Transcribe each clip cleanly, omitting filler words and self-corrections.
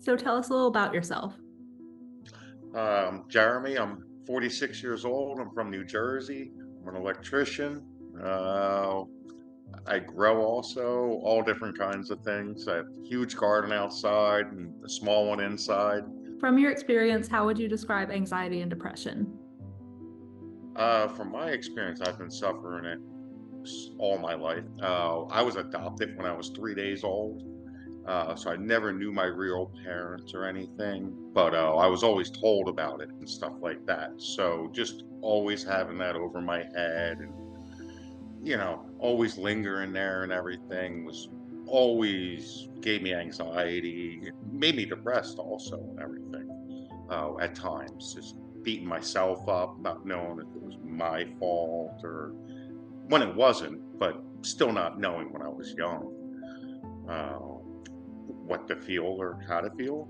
So tell us a little about yourself. Jeremy, I'm 46 years old. I'm from New Jersey. I'm an electrician. Uh, I grow also all different kinds of things. I have a huge garden outside and a small one inside. From your experience, how would you describe anxiety and depression? From my experience, I've been suffering it all my life. I was adopted when I was 3 days old. So I never knew my real parents or anything, but I was always told about it and stuff like that. So just always having that over my head and, always lingering there and everything was always gave me anxiety, it made me depressed also and everything. At times, just beating myself up, not knowing if it was my fault or when it wasn't, but still not knowing when I was young. What to feel or how to feel.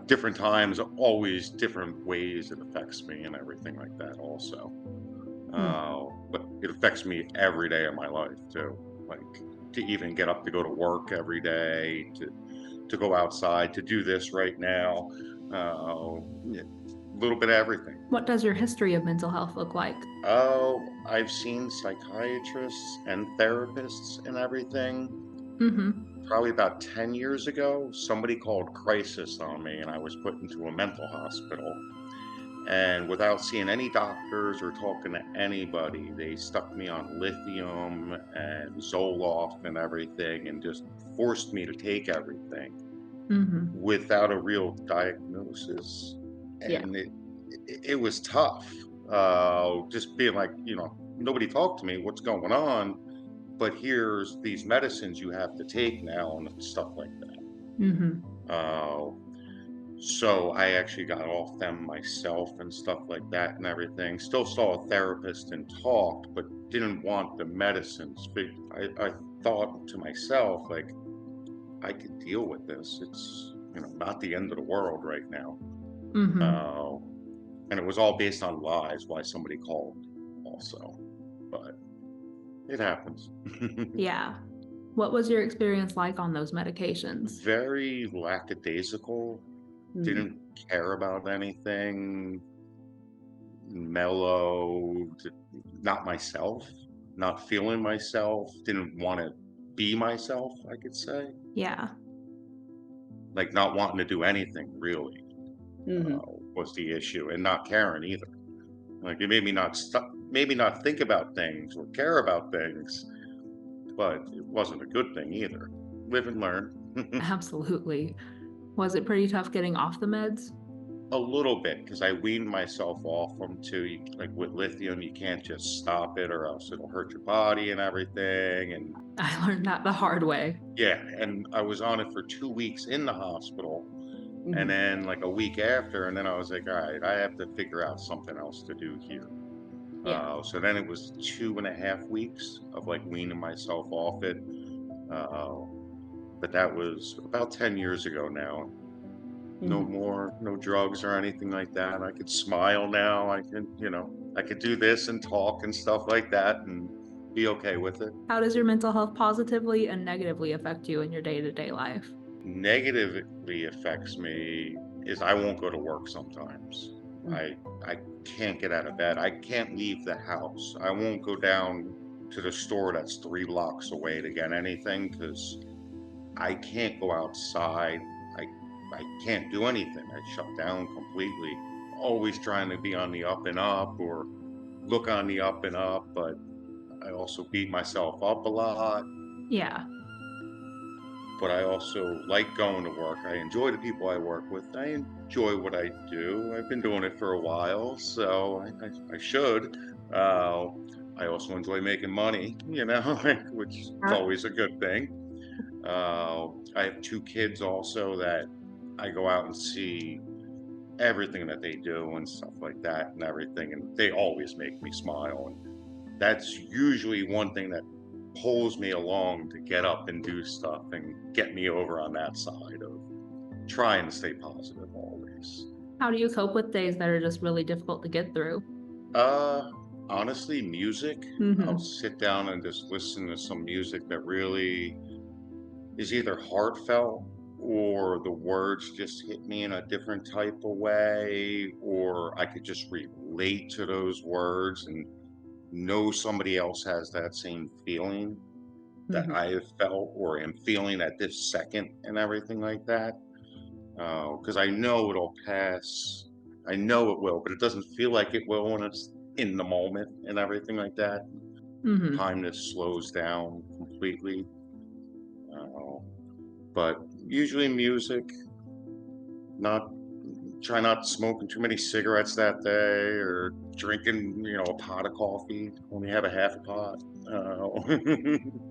Different times, always different ways it affects me and everything like that also. Mm. But it affects me every day of my life too. Like to even get up to go to work every day, to go outside, to do this right now. A little bit of everything. What does your history of mental health look like? Oh, I've seen psychiatrists and therapists and everything. Mm-hmm. Probably about 10 years ago, somebody called crisis on me and I was put into a mental hospital. And without seeing any doctors or talking to anybody, they stuck me on lithium and Zoloft and everything and just forced me to take everything Mm-hmm. without a real diagnosis. Yeah. And it was tough. Just being like, nobody talked to me, what's going on? But here's these medicines you have to take now and stuff like that. Mm-hmm. Uh, so I actually got off them myself and stuff like that and everything. Still saw a therapist and talked, but didn't want the medicines. But I thought to myself, like, I could deal with this. It's, not the end of the world right now. Mm-hmm. Uh, and it was all based on lies why somebody called also. But it happens. Yeah. What was your experience like on those medications? Very lackadaisical, Mm. didn't care about anything, mellow, not myself, not feeling myself, didn't want to be myself, I could say. Yeah. Like not wanting to do anything really Mm-hmm. was the issue, and not caring either. Like it made me not maybe not think about things or care about things, but it wasn't a good thing either. Live and learn. Absolutely. Was it pretty tough getting off the meds? A little bit, because I weaned myself off them too. Like with lithium, you can't just stop it, or else it'll hurt your body and everything. And I learned that the hard way. yeah, and I was on it for 2 weeks in the hospital, and Mm-hmm. then like a week after, and then I was like, all right, I have to figure out something else to do here. Yeah. So then it was 2.5 weeks of like weaning myself off it. Uh, but that was about 10 years ago now. No Mm-hmm. more, no drugs or anything like that. I could smile now. I could do this and talk and stuff like that and be okay with it. How does your mental health positively and negatively affect you in your day-to-day life? Negatively affects me is I won't go to work sometimes. Mm. I can't get out of bed. I can't leave the house. I won't go down to the store that's 3 blocks away to get anything because I can't go outside. I I can't do anything. I shut down completely. Always trying to be on the up and up or look on the up and up, but I also beat myself up a lot. Yeah. But I also like going to work. I enjoy the people I work with. I enjoy what I do. I've been doing it for a while, so I should. Uh, I also enjoy making money, which is Huh? always a good thing. I have two kids also that I go out and see everything that they do and stuff like that and everything, and they always make me smile. And that's usually one thing that pulls me along to get up and do stuff and get me over on that side of trying to stay positive always. How do you cope with days that are just really difficult to get through? Uh, Honestly, music. I'll Mm-hmm. sit down and just listen to some music that really is either heartfelt or the words just hit me in a different type of way, or I could just relate to those words and know somebody else has that same feeling that Hmm. I have felt or am feeling at this second and everything like that. Because I know it'll pass. I know it will, but it doesn't feel like it will when it's in the moment and everything like that. Hmm. Time just slows down completely. Uh, but usually music, not try not smoking too many cigarettes that day or drinking, a pot of coffee. Only have a half a pot.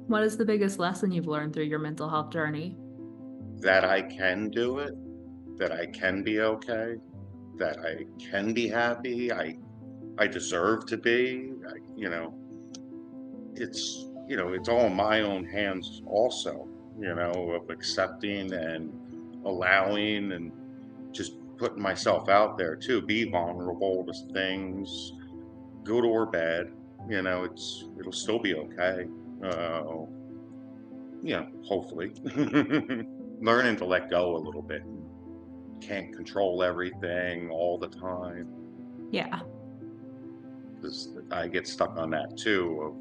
What is the biggest lesson you've learned through your mental health journey? That I can do it, that I can be okay, that I can be happy. I deserve to be. It's all in my own hands also. Of accepting and allowing and just putting myself out there too. Be vulnerable to things, good or bad. It'll still be okay. Uh, Hopefully, learning to let go a little bit. Can't control everything all the time Yeah. because I get stuck on that too of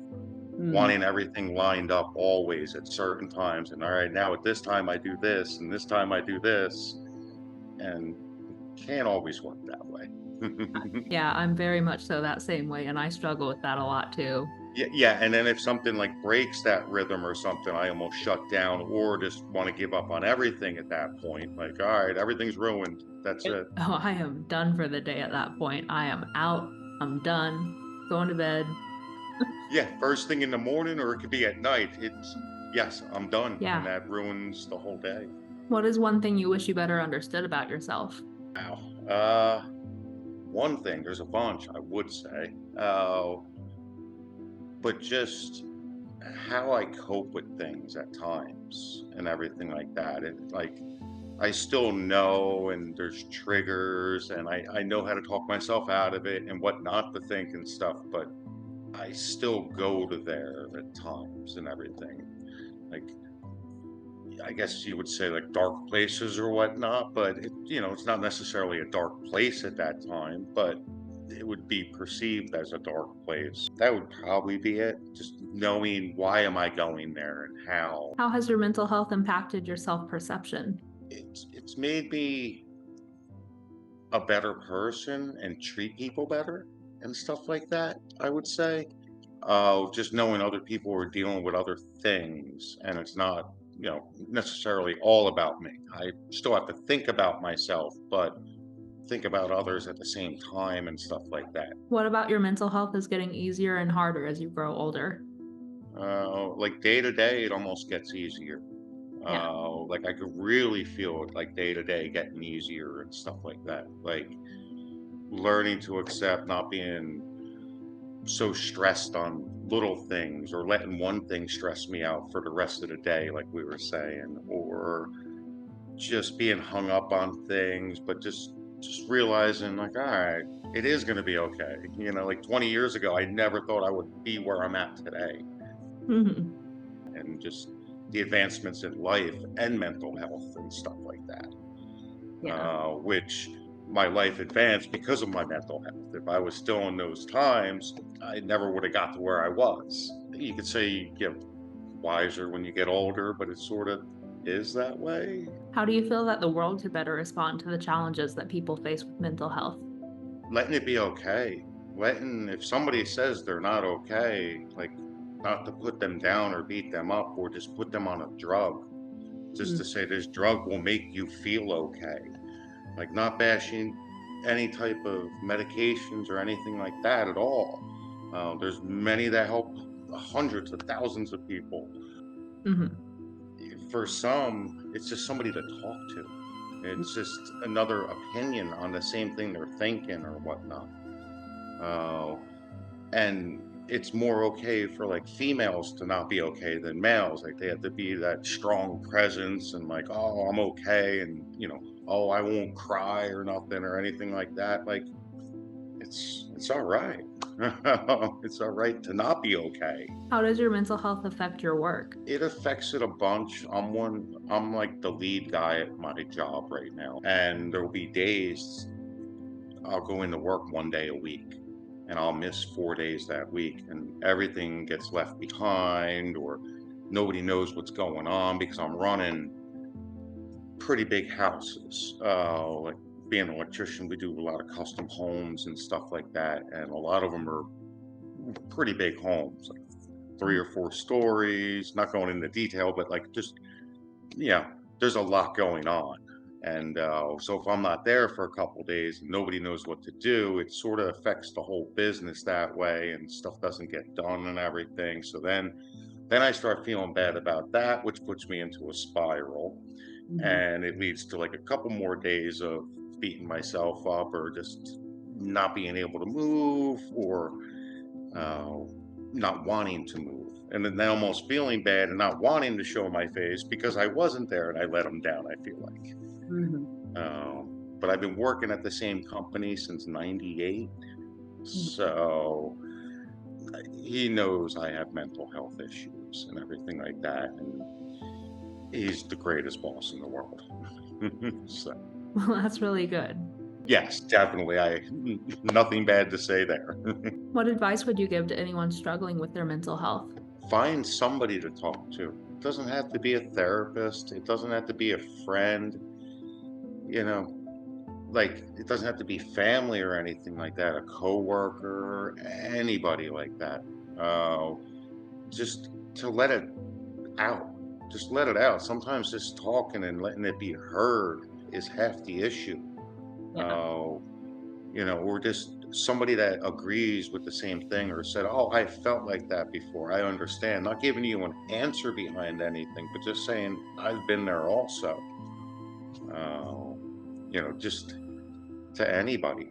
Mm. wanting everything lined up always at certain times. And all right, now at this time I do this, and this time I do this, and can't always work that way. Yeah, I'm very much so that same way, and I struggle with that a lot too. Yeah, yeah, and then if something like breaks that rhythm or something, I almost shut down or just want to give up on everything at that point. Like, all right, everything's ruined. That's it. Oh, I am done for the day at that point. I am out. I'm done. Going to bed. Yeah, first thing in the morning, or it could be at night. Yes, I'm done, and Yeah. that ruins the whole day. What is one thing you wish you better understood about yourself? Wow. One thing, there's a bunch, I would say, but just how I cope with things at times and everything like that. And like, I still know, and there's triggers, and I know how to talk myself out of it and what not to think and stuff, but I still go to there at times and everything. Like, I guess you would say like dark places or whatnot, but it's not necessarily a dark place at that time, but it would be perceived as a dark place. That would probably be it. Just knowing why am I going there and how. How has your mental health impacted your self-perception? It's made me a better person and treat people better and stuff like that, I would say. Just knowing other people are dealing with other things and it's not, necessarily all about me. I still have to think about myself, but think about others at the same time and stuff like that. What about your mental health is getting easier and harder as you grow older? Like day to day, it almost gets easier. Yeah. Like I could really feel it like day to day getting easier and stuff like that. Like learning to accept not being so stressed on little things or letting one thing stress me out for the rest of the day, like we were saying, or just being hung up on things, but just realizing like, all right, it is going to be okay. Like 20 years ago, I never thought I would be where I'm at today, Hmm. and just the advancements in life and mental health and stuff like that, Yeah. which my life advanced because of my mental health. If I was still in those times, I never would have got to where I was. You could say you get wiser when you get older, but it sort of is that way. How do you feel that the world could better respond to the challenges that people face with mental health? Letting it be okay. Letting, if somebody says they're not okay, like not to put them down or beat them up or just put them on a drug, just Mm. to say this drug will make you feel okay. Like not bashing any type of medications or anything like that at all. There's many that help hundreds of thousands of people. Hmm. For some, it's just somebody to talk to. It's just another opinion on the same thing they're thinking or whatnot. Uh, and it's more okay for like females to not be okay than males. Like they have to be that strong presence and like, oh, I'm okay, and oh, I won't cry or nothing or anything like that. Like it's all right. It's all right to not be okay. How does your mental health affect your work? It affects it a bunch. I'm like the lead guy at my job right now. And there'll be days I'll go into work 1 day a week and I'll miss 4 days that week and everything gets left behind or nobody knows what's going on because I'm running pretty big houses. Like being an electrician, we do a lot of custom homes and stuff like that. And a lot of them are pretty big homes, like 3 or 4 stories, not going into detail, but like just, yeah, there's a lot going on. And so if I'm not there for a couple days and nobody knows what to do, it sort of affects the whole business that way and stuff doesn't get done and everything. So then I start feeling bad about that, which puts me into a spiral. Mhm. And it leads to like a couple more days of beating myself up or just not being able to move or uh, not wanting to move. And then almost feeling bad and not wanting to show my face because I wasn't there and I let him down, I feel like. Mhm. But I've been working at the same company since '98. Mhm. So he knows I have mental health issues and everything like that. And he's the greatest boss in the world. So, Well, that's really good. yes, definitely. Nothing bad to say there. What advice would you give to anyone struggling with their mental health? Find somebody to talk to. It doesn't have to be a therapist. It doesn't have to be a friend. You know, like it doesn't have to be family or anything like that. A coworker, anybody like that. Uh, just to let it out. Just let it out. Sometimes just talking and letting it be heard is half the issue. Yeah. Uh, or just somebody that agrees with the same thing or said, "Oh, I felt like that before. I understand." Not giving you an answer behind anything, but just saying, "I've been there also." Uh, just to anybody.